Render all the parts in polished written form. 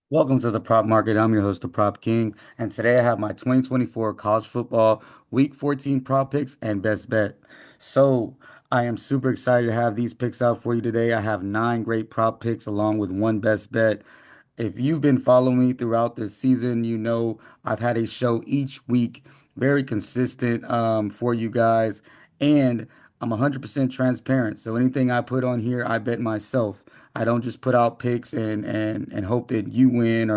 Welcome to the Prop Market. I'm your host, the Prop King, and today I have my 2024 college football Week 14 prop picks and best bet. So I am super excited to have these picks out for you today. I have nine great prop picks along with one best bet. If you've been following me throughout this season, you know I've had a show each week, very consistent for you guys, and I'm 100% transparent. So anything I put on here, I bet myself. I don't just put out picks and hope that you win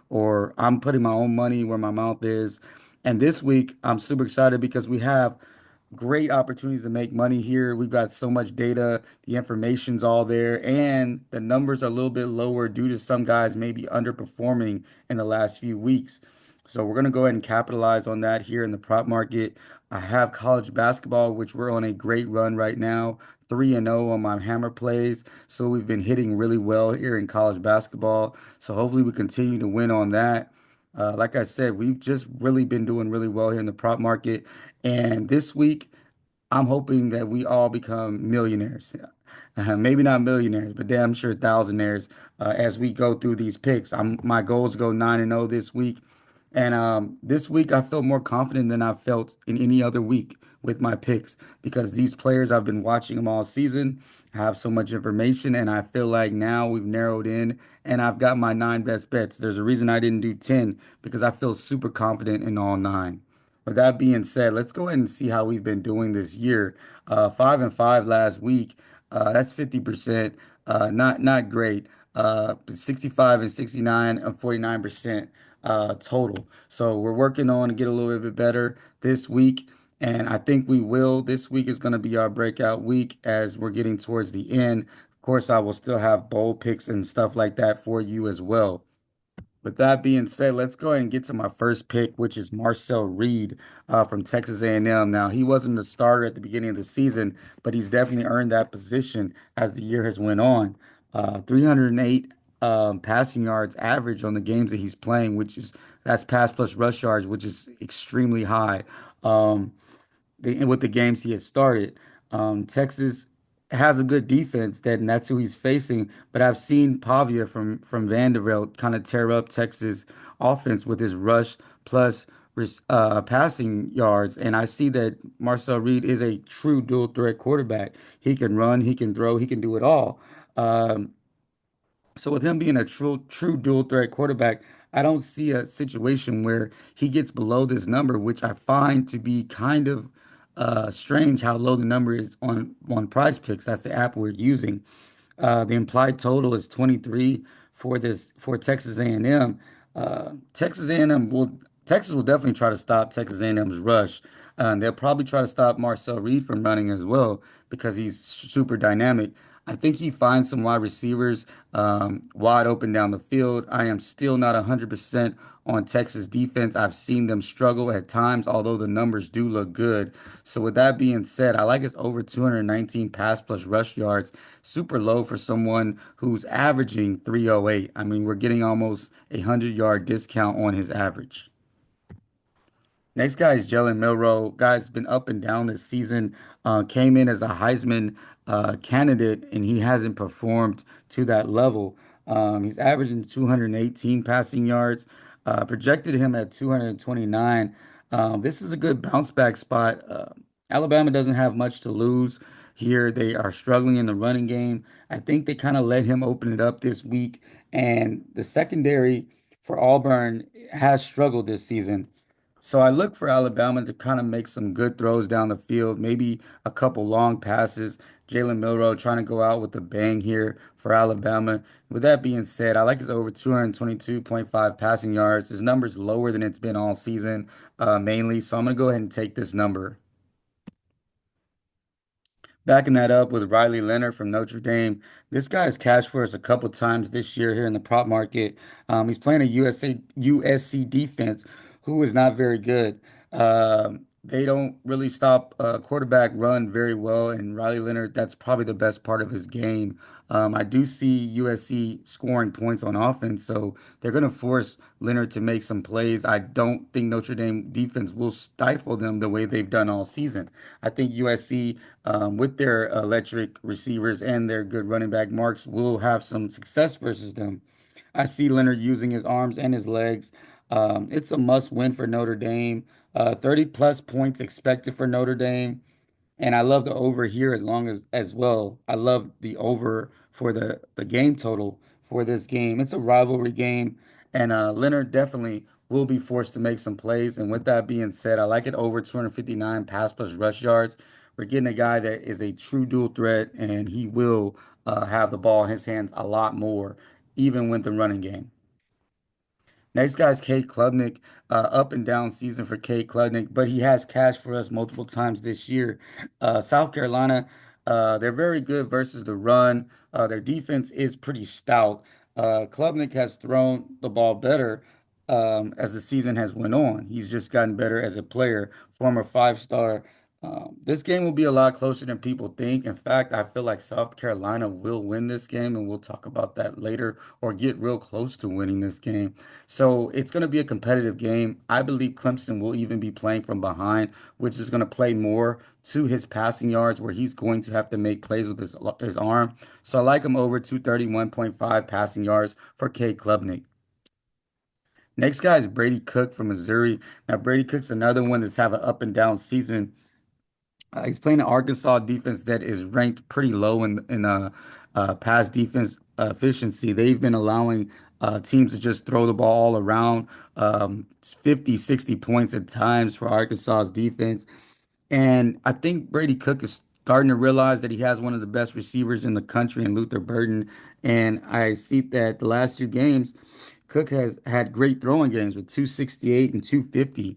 or I'm putting my own money where my mouth is. And this week, I'm super excited because we have great opportunities to make money here. We've got so much data, the information's all there, and the numbers are a little bit lower due to some guys maybe underperforming in the last few weeks. So we're going to go ahead and capitalize on that here in the prop market. I have college basketball, which we're on a great run right now, 3-0 on my hammer plays. So we've been hitting really well here in college basketball. So hopefully we continue to win on that. Like I said, we've just really been doing really well here in the prop market. And this week, I'm hoping that we all become millionaires. Maybe not millionaires, but damn sure thousandaires as we go through these picks. My goal is to go 9-0 this week. And this week, I felt more confident than I've felt in any other week with my picks because these players, I've been watching them all season. I have so much information, and I feel like now we've narrowed in and I've got my nine best bets. There's a reason I didn't do 10 because I feel super confident in all nine. With that being said, let's go ahead and see how we've been doing this year. 5-5 last week. That's 50%. Not great. 65 and 69 and 49% total. So we're working on to get a little bit better this week. And I think we will. This week is going to be our breakout week as we're getting towards the end. Of course, I will still have bold picks and stuff like that for you as well. With that being said, let's go ahead and get to my first pick, which is Marcel Reed from Texas A&M. Now, he wasn't the starter at the beginning of the season, but he's definitely earned that position as the year has went on. 308 passing yards average on the games that he's playing, that's pass plus rush yards, which is extremely high. Um, with the games he has started. Texas has a good defense and that's who he's facing. But I've seen Pavia from Vanderbilt kind of tear up Texas offense with his rush plus passing yards, and I see that Marcel Reed is a true dual threat quarterback. He can run, he can throw, he can do it all. Um, so with him being a true dual threat quarterback, I don't see a situation where he gets below this number, which I find to be kind of strange how low the number is on Prize Picks. That's the app we're using. The implied total is 23 for Texas A&M. Texas will definitely try to stop Texas A&M's rush. They'll probably try to stop Marcel Reed from running as well because he's super dynamic. I think he finds some wide receivers wide open down the field. I am still not 100% on Texas defense. I've seen them struggle at times, although the numbers do look good. So with that being said, I like his over 219 pass plus rush yards. Super low for someone who's averaging 308. I mean, we're getting almost a 100-yard discount on his average. Next guy is Jalen Milroe. Guy's been up and down this season. Came in as a Heisman candidate, and he hasn't performed to that level. He's averaging 218 passing yards. Projected him at 229. This is a good bounce back spot. Alabama doesn't have much to lose here. They are struggling in the running game. I think they kind of let him open it up this week, and the secondary for Auburn has struggled this season. So I look for Alabama to kind of make some good throws down the field, maybe a couple long passes. Jalen Milroe trying to go out with a bang here for Alabama. With that being said, I like his over 222.5 passing yards. His number's lower than it's been all season, mainly. So I'm going to go ahead and take this number. Backing that up with Riley Leonard from Notre Dame. This guy has cashed for us a couple times this year here in the prop market. He's playing a USC defense who is not very good. they don't really stop quarterback run very well, and Riley Leonard, that's probably the best part of his game. I do see USC scoring points on offense, so they're going to force Leonard to make some plays. I don't think Notre Dame defense will stifle them the way they've done all season. I think USC, with their electric receivers and their good running back marks, will have some success versus them. I see Leonard using his arms and his legs. It's a must win for Notre Dame. 30 plus points expected for Notre Dame. And I love the over here as well. I love the over for the game total for this game. It's a rivalry game, and Leonard definitely will be forced to make some plays. And with that being said, I like it over 259 pass plus rush yards. We're getting a guy that is a true dual threat, and he will have the ball in his hands a lot more, even with the running game. Next guy is Cade Klubnik. Up and down season for Cade Klubnik, but he has cashed for us multiple times this year. South Carolina, they're very good versus the run. Their defense is pretty stout. Klubnik has thrown the ball better as the season has went on. He's just gotten better as a player. Former five-star. This game will be a lot closer than people think. In fact, I feel like South Carolina will win this game, and we'll talk about that later, or get real close to winning this game. So it's going to be a competitive game. I believe Clemson will even be playing from behind, which is going to play more to his passing yards, where he's going to have to make plays with his arm. So I like him over 231.5 passing yards for Cade Klubnik. Next guy is Brady Cook from Missouri. Now, Brady Cook's another one that's have an up and down season. He's playing an Arkansas defense that is ranked pretty low in pass defense efficiency. They've been allowing teams to just throw the ball all around, 50, 60 points at times for Arkansas's defense. And I think Brady Cook is starting to realize that he has one of the best receivers in the country in Luther Burden. And I see that the last two games, Cook has had great throwing games with 268 and 250.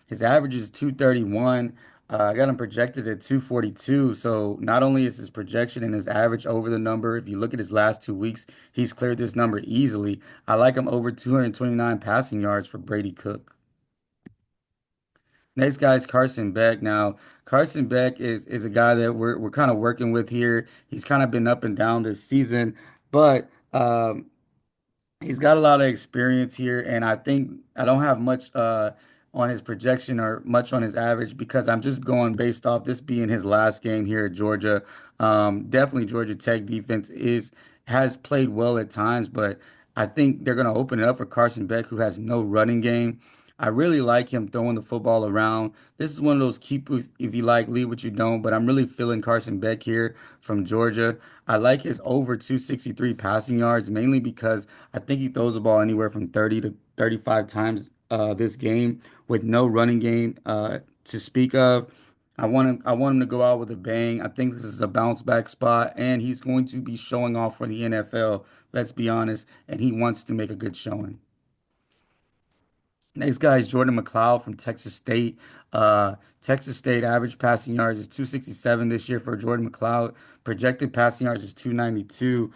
His average is 231. I got him projected at 242. So not only is his projection and his average over the number, if you look at his last 2 weeks, he's cleared this number easily. I like him over 229 passing yards for Brady Cook. Next guy is Carson Beck. Now, Carson Beck is a guy that we're kind of working with here. He's kind of been up and down this season, but he's got a lot of experience here, and I think I don't have much on his projection or much on his average because I'm just going based off this being his last game here at Georgia. Definitely Georgia Tech defense is has played well at times, but I think they're going to open it up for Carson Beck, who has no running game. I really like him throwing the football around. This is one of those keep if you like, leave what you don't. But I'm really feeling Carson Beck here from Georgia. I like his over 263 passing yards, mainly because I think he throws the ball anywhere from 30 to 35 times this game with no running game to speak of. I want him to go out with a bang. I think this is a bounce back spot, and he's going to be showing off for the NFL. Let's be honest, and he wants to make a good showing. Next guy is Jordan McLeod from Texas State. Texas State average passing yards is 267 this year for Jordan McLeod. Projected passing yards is 292.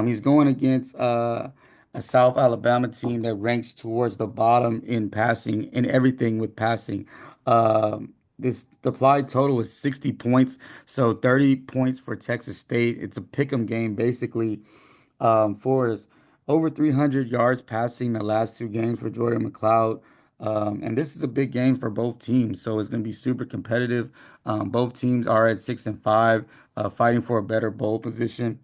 He's going against a South Alabama team that ranks towards the bottom in passing, in everything with passing. This the applied total is 60 points, so 30 points for Texas State. It's a pick 'em game basically for us. Over 300 yards passing the last two games for Jordan McLeod. And this is a big game for both teams, so it's going to be super competitive. Both teams are at 6 and 5, fighting for a better bowl position.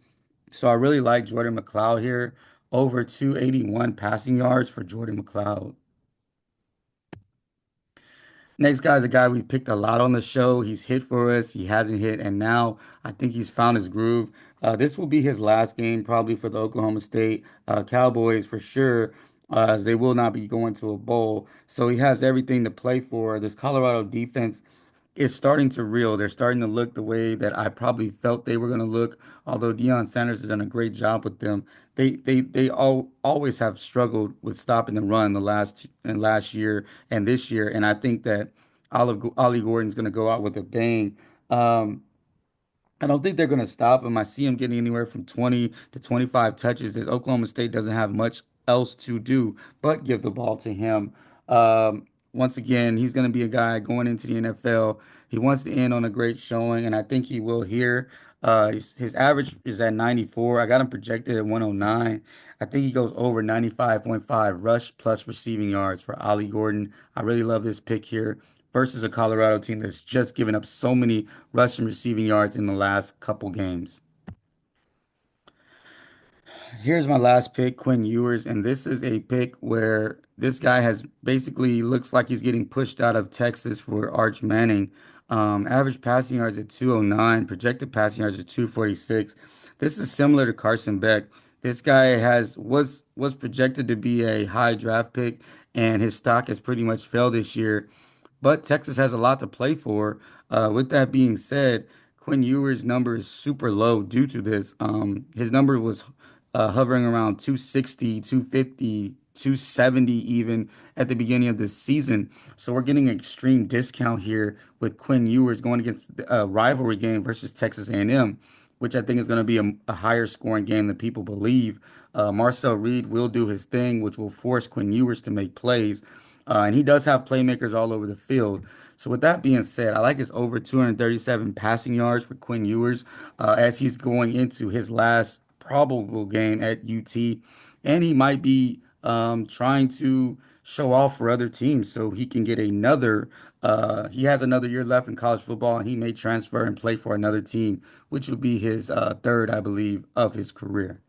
So I really like Jordan McLeod here. Over 281 passing yards for Jordan McLeod. Next guy is a guy we picked a lot on the show. He's hit for us. He hasn't hit, and now I think he's found his groove. This will be his last game probably for the Oklahoma State Cowboys for sure, as they will not be going to a bowl. So he has everything to play for. This Colorado defense is starting to reel. They're starting to look the way that I probably felt they were going to look. Although Deion Sanders has done a great job with them, they always have struggled with stopping the run last year and this year. And I think that Ollie Gordon's going to go out with a bang. Um, I don't think they're going to stop him. I see him getting anywhere from 20 to 25 touches. As Oklahoma State doesn't have much else to do but give the ball to him. once again, he's going to be a guy going into the NFL. He wants to end on a great showing, and I think he will here. His average is at 94. I got him projected at 109. I think he goes over 95.5 rush plus receiving yards for Ollie Gordon. I really love this pick here versus a Colorado team that's just given up so many rushing receiving yards in the last couple games. Here's my last pick, Quinn Ewers, and this is a pick where this guy has basically looks like he's getting pushed out of Texas for Arch Manning. Average passing yards at 209, projected passing yards at 246. This is similar to Carson Beck. This guy was projected to be a high draft pick, and his stock has pretty much fell this year. But Texas has a lot to play for. With that being said, Quinn Ewers' number is super low due to this. His number was hovering around 260, 250, 270 even at the beginning of this season. So we're getting an extreme discount here with Quinn Ewers going against a rivalry game versus Texas A&M, which I think is going to be a higher scoring game than people believe. Marcel Reed will do his thing, which will force Quinn Ewers to make plays. And he does have playmakers all over the field. So with that being said, I like his over 237 passing yards for Quinn Ewers as he's going into his last probable game at UT, and he might be trying to show off for other teams so he can get another. He has another year left in college football, and he may transfer and play for another team, which would be his third, I believe, of his career.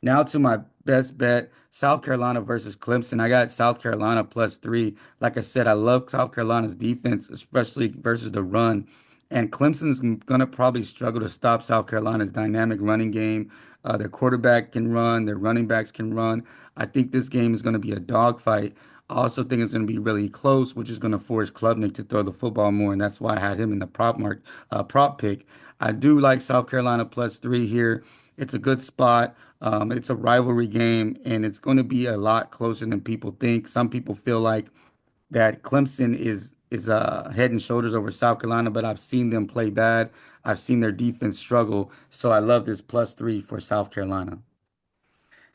Now to my best bet, South Carolina versus Clemson. I got South Carolina +3. Like I said, I love South Carolina's defense, especially versus the run. And Clemson's gonna probably struggle to stop South Carolina's dynamic running game. Their quarterback can run, their running backs can run. I think this game is gonna be a dogfight. I also think it's going to be really close, which is going to force Klubnik to throw the football more, and that's why I had him in the prop pick. I do like South Carolina +3 here. It's a good spot. It's a rivalry game, and it's going to be a lot closer than people think. Some people feel like that Clemson is head and shoulders over South Carolina, but I've seen them play bad. I've seen their defense struggle, so I love this +3 for South Carolina.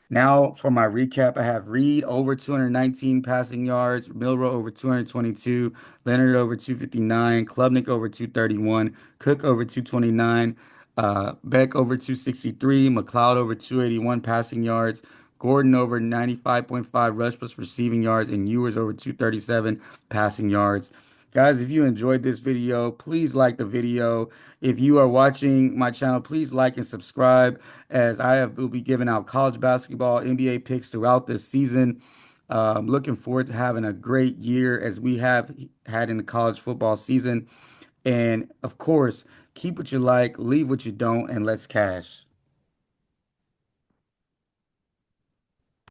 Now for my recap, I have Reed over 219 passing yards, Milrow over 222, Leonard over 259, Klubnik over 231, Cook over 229, Beck over 263, McLeod over 281 passing yards, Gordon over 95.5 rush plus receiving yards, and Ewers over 237 passing yards. Guys, if you enjoyed this video, please like the video. If you are watching my channel, please like and subscribe as will be giving out college basketball, NBA picks throughout this season. Looking forward to having a great year as we have had in the college football season. And of course, keep what you like, leave what you don't, and let's cash.